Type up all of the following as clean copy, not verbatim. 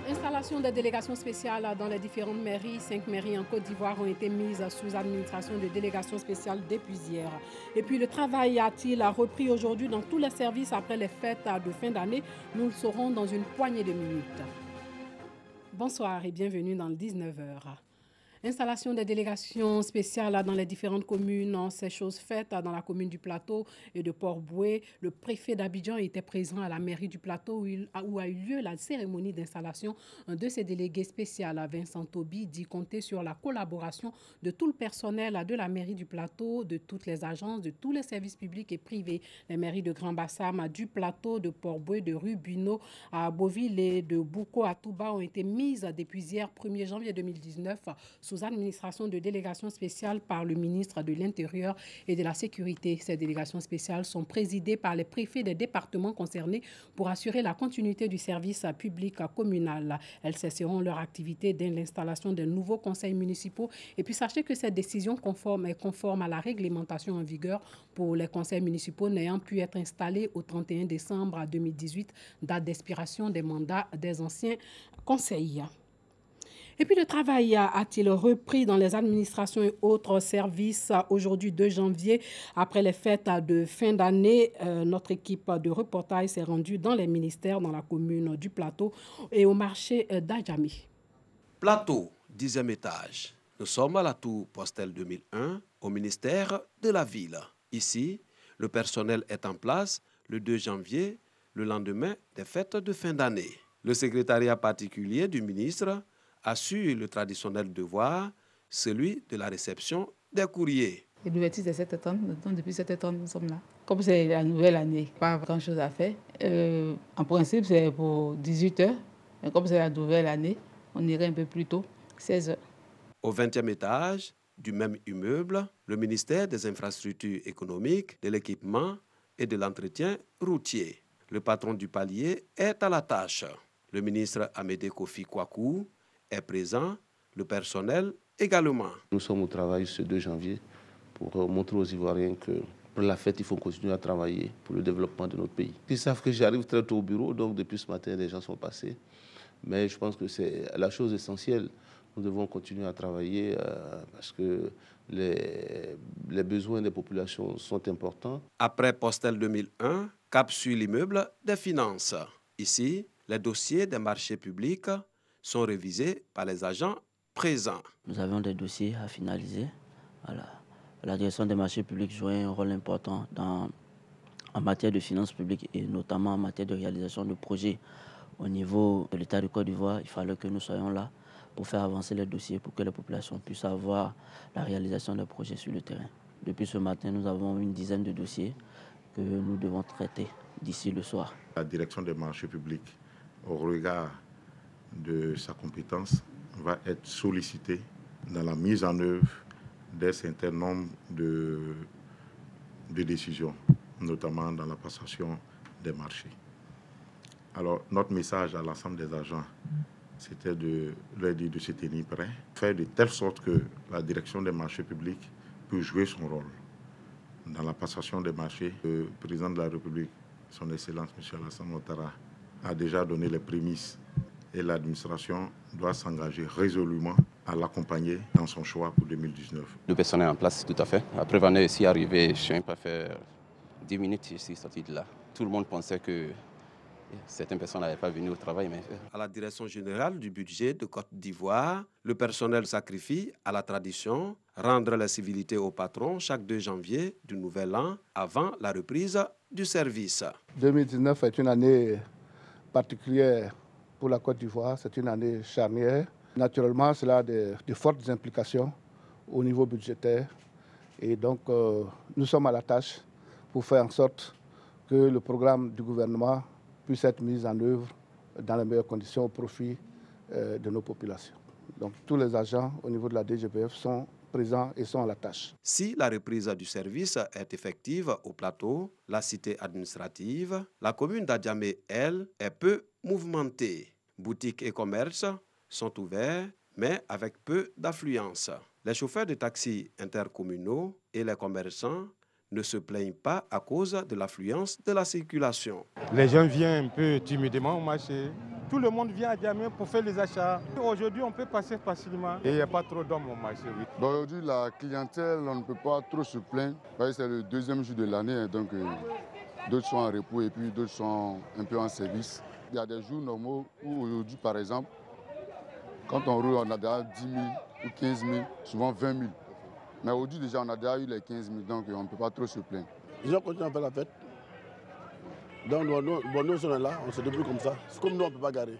Installation des délégations spéciales dans les différentes mairies. 5 mairies en Côte d'Ivoire ont été mises sous administration de délégations spéciales depuis hier. Et puis le travail a-t-il repris aujourd'hui dans tous les services après les fêtes de fin d'année? Nous le saurons dans une poignée de minutes. Bonsoir et bienvenue dans le 19h. Installation des délégations spéciales dans les différentes communes, ces choses faites dans la commune du Plateau et de Port-Bouët. Le préfet d'Abidjan était présent à la mairie du Plateau où a eu lieu la cérémonie d'installation de ces délégués spéciaux. Vincent Toby dit compter sur la collaboration de tout le personnel de la mairie du Plateau, de toutes les agences, de tous les services publics et privés. Les mairies de Grand-Bassam, du Plateau, de Port-Bouët, de Rubino, à Beauville et de Bouko à Touba ont été mises depuis hier 1er janvier 2019 sous administration de délégations spéciales par le ministre de l'Intérieur et de la Sécurité. Ces délégations spéciales sont présidées par les préfets des départements concernés pour assurer la continuité du service public communal. Elles cesseront leur activité dès l'installation des nouveaux conseils municipaux. Et puis sachez que cette décision est conforme à la réglementation en vigueur pour les conseils municipaux n'ayant pu être installés au 31 décembre 2018, date d'expiration des mandats des anciens conseils. Et puis le travail a-t-il repris dans les administrations et autres services aujourd'hui 2 janvier après les fêtes de fin d'année? Notre équipe de reportage s'est rendue dans les ministères, dans la commune du Plateau et au marché d'Adjamé. Plateau, 10e étage. Nous sommes à la tour Postel 2001 au ministère de la Ville. Ici, le personnel est en place le 2 janvier, le lendemain des fêtes de fin d'année. Le secrétariat particulier du ministre assure le traditionnel devoir, celui de la réception des courriers. Et l'ouverture de 7h30, depuis 7h30, nous sommes là. Comme c'est la nouvelle année, pas grand-chose à faire. En principe, c'est pour 18h. Mais comme c'est la nouvelle année, on irait un peu plus tôt, 16h. Au 20e étage du même immeuble, le ministère des Infrastructures économiques, de l'équipement et de l'entretien routier. Le patron du palier est à la tâche. Le ministre Amédée Kofi Kwaku est présent, le personnel également. Nous sommes au travail ce 2 janvier pour montrer aux Ivoiriens que pour la fête, il faut continuer à travailler pour le développement de notre pays. Ils savent que j'arrive très tôt au bureau, donc depuis ce matin, les gens sont passés. Mais je pense que c'est la chose essentielle. Nous devons continuer à travailler parce que les besoins des populations sont importants. Après Postel 2001, cap sur l'immeuble des finances. Ici, les dossiers des marchés publics sont révisés par les agents présents. Nous avons des dossiers à finaliser. Voilà. La direction des marchés publics joue un rôle important en matière de finances publiques et notamment en matière de réalisation de projets. Au niveau de l'État du Côte d'Ivoire, il fallait que nous soyons là pour faire avancer les dossiers pour que les populations puissent avoir la réalisation des projets sur le terrain. Depuis ce matin, nous avons une dizaine de dossiers que nous devons traiter d'ici le soir. La direction des marchés publics, au regard de sa compétence, va être sollicitée dans la mise en œuvre d'un certain nombre de décisions, notamment dans la passation des marchés. Alors, notre message à l'ensemble des agents, c'était de leur dire de se tenir prêts, faire de telle sorte que la direction des marchés publics puisse jouer son rôle dans la passation des marchés. Le président de la République, son Excellence M. Alassane Ouattara, a déjà donné les prémices et l'administration doit s'engager résolument à l'accompagner dans son choix pour 2019. Le personnel en place, tout à fait. Après, on est ici arrivé, je ne sais pas faire 10 minutes, je suis sorti de là. Tout le monde pensait que certaines personnes n'avaient pas venu au travail. Mais... À la direction générale du budget de Côte d'Ivoire, le personnel sacrifie à la tradition, rendre la civilité au patron chaque 2 janvier du nouvel an avant la reprise du service. 2019 est une année particulière pour la Côte d'Ivoire, c'est une année charnière. Naturellement, cela a de fortes implications au niveau budgétaire. Et donc, nous sommes à la tâche pour faire en sorte que le programme du gouvernement puisse être mis en œuvre dans les meilleures conditions au profit de nos populations. Donc, tous les agents au niveau de la DGPF sont présents et sont à la tâche. Si la reprise du service est effective au Plateau, la cité administrative, la commune d'Adjamé, elle, est peu mouvementée. Boutiques et commerces sont ouverts, mais avec peu d'affluence. Les chauffeurs de taxis intercommunaux et les commerçants ne se plaignent pas à cause de l'affluence de la circulation. Les gens viennent un peu timidement au marché, Tout le monde vient à Djamé pour faire les achats. Aujourd'hui, on peut passer facilement et il n'y a pas trop d'hommes au marché. Oui. Aujourd'hui, la clientèle, on ne peut pas trop se plaindre. C'est le deuxième jour de l'année, donc d'autres sont en repos et puis d'autres sont un peu en service. Il y a des jours normaux où aujourd'hui, par exemple, quand on roule, on a déjà 10 000 ou 15 000, souvent 20 000. Mais aujourd'hui, déjà, on a déjà eu les 15 000, donc on ne peut pas trop se plaindre. Les gens continuent à faire la fête. Donc nous sommes là, on se débrouille comme ça. C'est comme nous, on ne peut pas garer.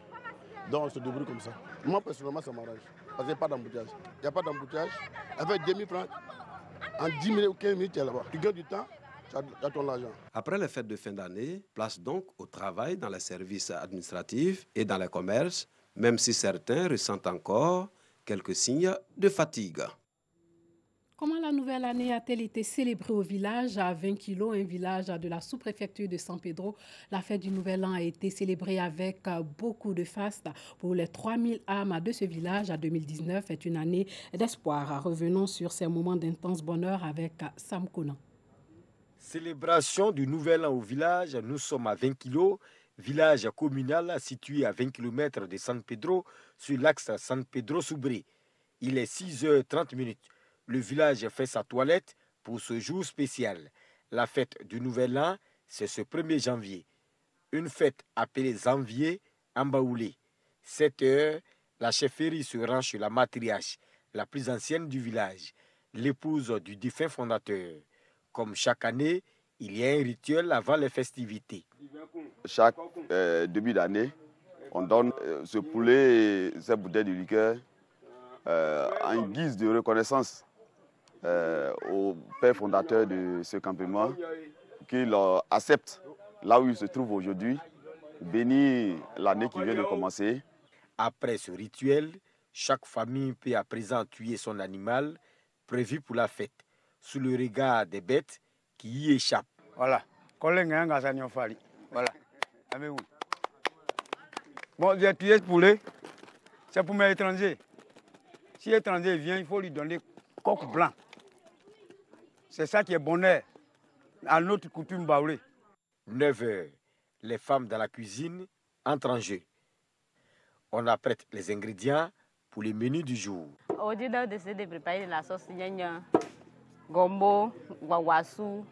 Donc on se débrouille comme ça. Moi, personnellement, ça m'arrange. Parce qu'il n'y a pas d'embouteillage. Il n'y a pas d'embouteillage. Avec 2 000 francs, en 10 000 ou 15 000, tu es là-bas. Tu gagnes du temps, tu as ton argent. Après les fêtes de fin d'année, place donc au travail dans les services administratifs et dans les commerces, même si certains ressentent encore quelques signes de fatigue. Comment la nouvelle année a-t-elle été célébrée au village à 20 km, un village de la sous-préfecture de San Pedro? La fête du Nouvel An a été célébrée avec beaucoup de faste. Pour les 3000 âmes de ce village, 2019 est une année d'espoir. Revenons sur ces moments d'intense bonheur avec Sam Konan. Célébration du Nouvel An au village, nous sommes à 20 km, village communal situé à 20 km de San Pedro, sur l'axe San Pedro-Soubré. Il est 6h30. Le village fait sa toilette pour ce jour spécial. La fête du Nouvel An, c'est ce 1er janvier. Une fête appelée Zanvier Ambaoulé. 7h, la chefferie se rend chez la matriarche, la plus ancienne du village, l'épouse du défunt fondateur. Comme chaque année, il y a un rituel avant les festivités. Chaque début d'année, on donne ce poulet et cette bouteille de liqueur en guise de reconnaissance au père fondateur de ce campement, qu'il accepte là où il se trouve aujourd'hui, bénir l'année qui vient de commencer. Après ce rituel, chaque famille peut à présent tuer son animal prévu pour la fête, sous le regard des bêtes qui y échappent. Voilà. Bon, j'ai tué ce poulet, c'est pour mes étrangers. Si l'étranger vient, il faut lui donner coq blanc. C'est ça qui est bonheur à notre coutume baoulée. 9h, les femmes dans la cuisine entrent en jeu. On apprête les ingrédients pour le menu du jour. Aujourd'hui, on a décidé de préparer de la sauce gnagna, gombo, guaguassou,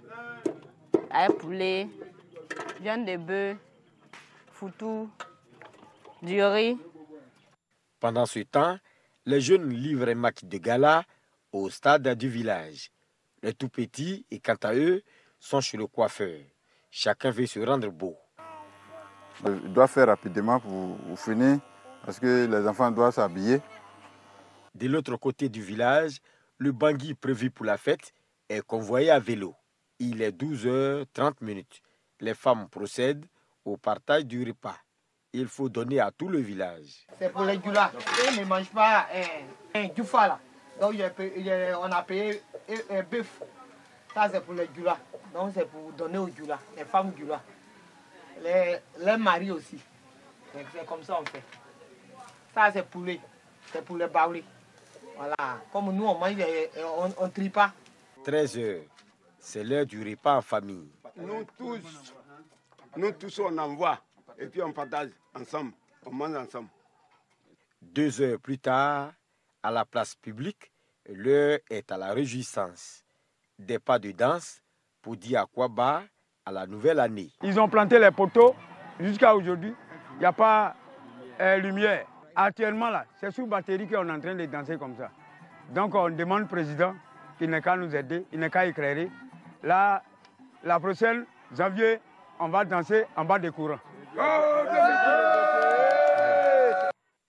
avec poulet, viande de bœuf, foutou, du riz. Pendant ce temps, les jeunes livrent un match de gala au stade du village. Les tout petits, et quant à eux, sont chez le coiffeur. Chacun veut se rendre beau. Je dois faire rapidement pour finir, parce que les enfants doivent s'habiller. De l'autre côté du village, le bangui prévu pour la fête est convoyé à vélo. Il est 12h30. Les femmes procèdent au partage du repas. Il faut donner à tout le village. C'est pour les djoulas. Ils ne mangent pas un djoufa là. Donc on a payé un bœuf. Ça c'est pour les djoulas. Donc c'est pour donner aux djoulas, les femmes djoulas. Les maris aussi. C'est comme ça on fait. Ça c'est poulet. C'est pour les baoulés. Voilà. Comme nous on mange, on ne trie pas. 13h, c'est l'heure du repas en famille. Nous tous on envoie et puis on partage ensemble, on mange ensemble. 2 heures plus tard, à la place publique, l'heure est à la réjouissance. Des pas de danse pour dire à quoi bas à la nouvelle année. Ils ont planté les poteaux jusqu'à aujourd'hui. Il n'y a pas lumière. Actuellement là, c'est sous batterie qu'on est en train de danser comme ça. Donc on demande au président qu'il n'est qu'à nous aider, il n'est qu'à éclairer. Là, la prochaine janvier, on va danser en bas des courants.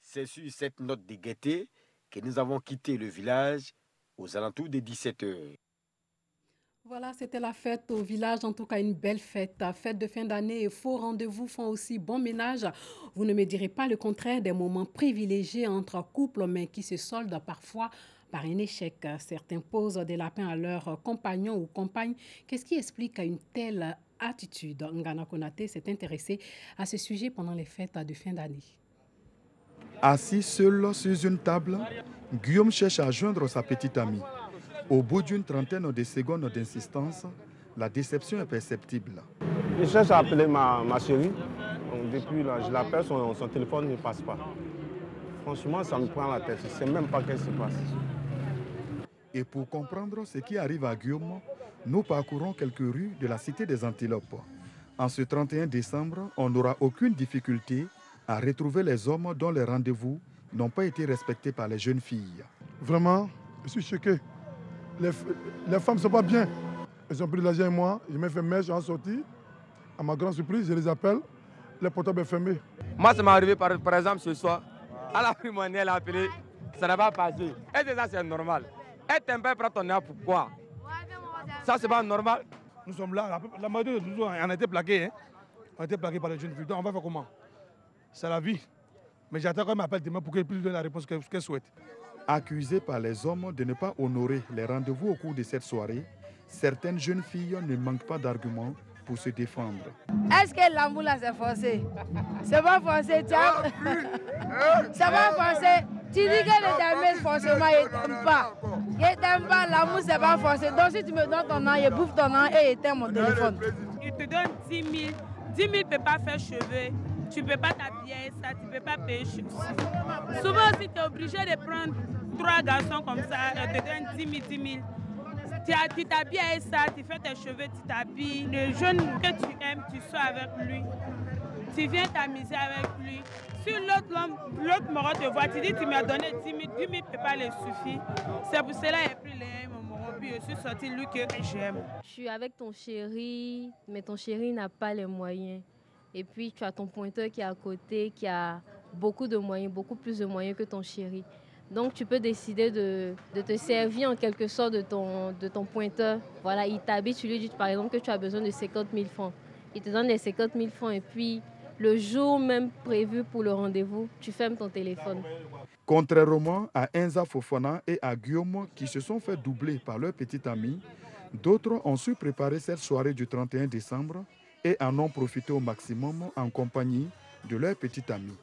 C'est sur cette note de gaieté que nous avons quitté le village aux alentours de 17h. Voilà, c'était la fête au village, en tout cas une belle fête. Fête de fin d'année et faux rendez-vous font aussi bon ménage. Vous ne me direz pas le contraire, des moments privilégiés entre couples, mais qui se soldent parfois par un échec. Certains posent des lapins à leurs compagnons ou compagnes. Qu'est-ce qui explique une telle attitude? Ngana Konate s'est intéressé à ce sujet pendant les fêtes de fin d'année. Assis seul sur une table, Guillaume cherche à joindre sa petite amie. Au bout d'une trentaine de secondes d'insistance, la déception est perceptible. Je cherche à appeler ma chérie. depuis là, je l'appelle, son téléphone ne passe pas. Franchement, ça me prend la tête. Je ne sais même pas ce qui se passe. Et pour comprendre ce qui arrive à Guillaume, nous parcourons quelques rues de la cité des Antilopes. En ce 31 décembre, on n'aura aucune difficulté à retrouver les hommes dont les rendez-vous n'ont pas été respectés par les jeunes filles. Vraiment, je suis choqué. Les femmes ne sont pas bien. Elles ont pris l'argent avec moi, je me fais mettre, je suis sorti. À ma grande surprise, je les appelle, le portable est fermé. Moi, ça m'est arrivé par exemple ce soir. À la primonière, elle a appelé, ça n'a pas passé. Est-ce que ça c'est normal? Elle t'aime pas prendre ton air, pourquoi? Ça c'est pas normal. Nous sommes là, la majorité de nous, on a été plaqués. Hein? On a été plaqués par les jeunes filles. Donc on va faire comment? C'est la vie. Mais j'attends qu'elle m'appelle demain pour qu'elle puisse donner la réponse qu'elle souhaite. Accusées par les hommes de ne pas honorer les rendez-vous au cours de cette soirée, certaines jeunes filles ne manquent pas d'arguments pour se défendre. Est-ce que l'amour là c'est forcé? C'est pas forcé, tiens. C'est pas forcé. Tu dis que le t'aime forcément, il t'aime pas. Il t'aime pas, l'amour c'est pas forcé. Donc si tu me donnes ton nom, il bouffe ton nom et il éteint mon téléphone. Il te donne 10 000. 10 000 ne peut pas faire cheveux. Tu ne peux pas t'habiller ça, tu ne peux pas payer cheveux. Souvent aussi, tu es obligé de prendre 3 garçons comme ça, ils te donnent 10 000, 10 000. Tu t'habilles avec ça, tu fais tes cheveux, tu t'habilles. Le jeune que tu aimes, tu sors avec lui. Tu viens t'amuser avec lui. Si l'autre moro te voit, tu dis tu m'as donné 10 000, 10 000 ne peut pas le suffire. C'est pour cela qu'il a pris mon moro, puis je suis sorti lui que j'aime. Je suis avec ton chéri, mais ton chéri n'a pas les moyens. Et puis tu as ton pointeur qui est à côté, qui a beaucoup de moyens, beaucoup plus de moyens que ton chéri. Donc tu peux décider de te servir en quelque sorte de ton pointeur. Voilà, il t'habite, tu lui dis par exemple que tu as besoin de 50 000 francs. Il te donne les 50 000 francs et puis le jour même prévu pour le rendez-vous, tu fermes ton téléphone. Contrairement à Enza Fofana et à Guillaume qui se sont fait doubler par leur petite amie, d'autres ont su préparer cette soirée du 31 décembre et en ont profité au maximum en compagnie de leur petite amie.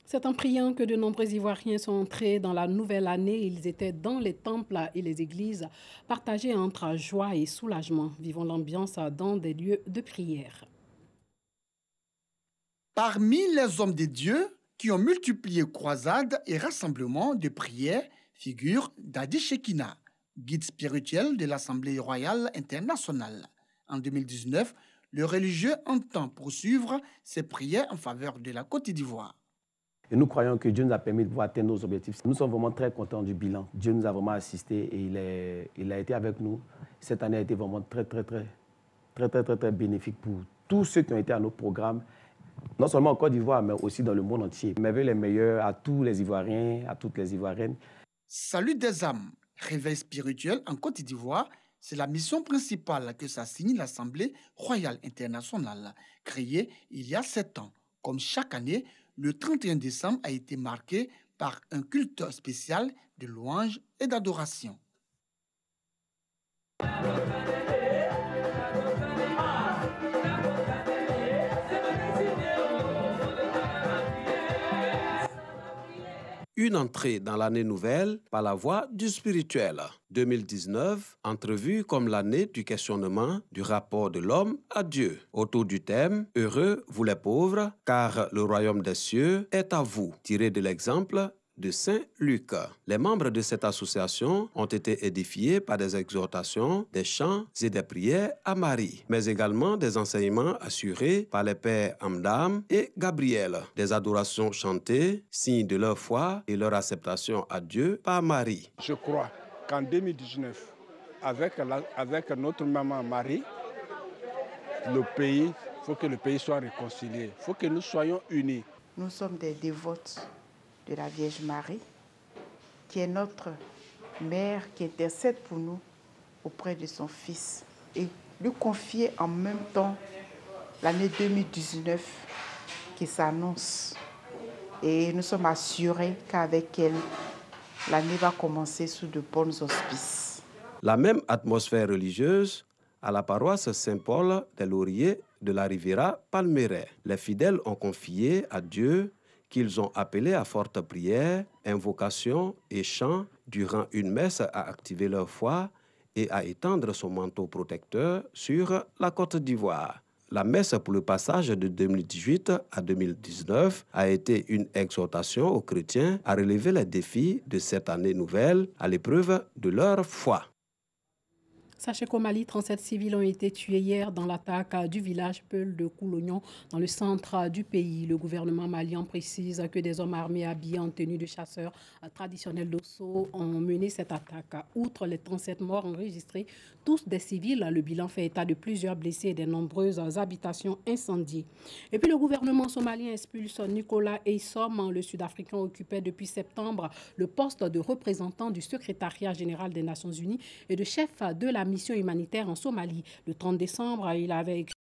C'est en priant que de nombreux Ivoiriens sont entrés dans la nouvelle année. Ils étaient dans les temples et les églises, partagés entre joie et soulagement, vivant l'ambiance dans des lieux de prière. Parmi les hommes de Dieu qui ont multiplié croisades et rassemblements de prière figure Dadi Shekina, guide spirituel de l'Assemblée royale internationale. En 2019, le religieux entend poursuivre ses prières en faveur de la Côte d'Ivoire. Et nous croyons que Dieu nous a permis de pouvoir atteindre nos objectifs. Nous sommes vraiment très contents du bilan. Dieu nous a vraiment assistés et il a été avec nous. Cette année a été vraiment très bénéfique pour tous ceux qui ont été à nos programmes, non seulement en Côte d'Ivoire, mais aussi dans le monde entier. Merveille les meilleurs à tous les Ivoiriens, à toutes les Ivoiriennes. Salut des âmes, réveil spirituel en Côte d'Ivoire, c'est la mission principale que s'assigne l'Assemblée royale internationale, créée il y a 7 ans. Comme chaque année, le 31 décembre a été marqué par un culte spécial de louange et d'adoration. Une entrée dans l'année nouvelle par la voie du spirituel. 2019, entrevue comme l'année du questionnement du rapport de l'homme à Dieu. Autour du thème « Heureux, vous les pauvres, car le royaume des cieux est à vous », tiré de l'exemple de Saint Luc. Les membres de cette association ont été édifiés par des exhortations, des chants et des prières à Marie, mais également des enseignements assurés par les pères Amdam et Gabriel, des adorations chantées, signe de leur foi et leur acceptation à Dieu par Marie. Je crois qu'en 2019, avec notre maman Marie, il faut que le pays soit réconcilié, il faut que nous soyons unis. Nous sommes des dévotes de la Vierge Marie, qui est notre mère, qui intercède pour nous auprès de son Fils et lui confier en même temps l'année 2019 qui s'annonce. Et nous sommes assurés qu'avec elle, l'année va commencer sous de bons auspices. La même atmosphère religieuse à la paroisse Saint-Paul des Lauriers de la Riviera Palmeraie. Les fidèles ont confié à Dieu qu'ils ont appelé à forte prière, invocation et chant durant une messe à activer leur foi et à étendre son manteau protecteur sur la Côte d'Ivoire. La messe pour le passage de 2018 à 2019 a été une exhortation aux chrétiens à relever les défis de cette année nouvelle à l'épreuve de leur foi. Sachez qu'au Mali, 37 civils ont été tués hier dans l'attaque du village Peul de Koulognon, dans le centre du pays. Le gouvernement malien précise que des hommes armés habillés en tenue de chasseurs traditionnels d'Osso ont mené cette attaque. Outre les 37 morts enregistrés, tous des civils, le bilan fait état de plusieurs blessés et de nombreuses habitations incendiées. Et puis le gouvernement somalien expulse Nicolas Eysom. Le Sud-Africain occupait depuis septembre le poste de représentant du secrétariat général des Nations Unies et de chef de la mission humanitaire en Somalie. Le 30 décembre, il avait écrit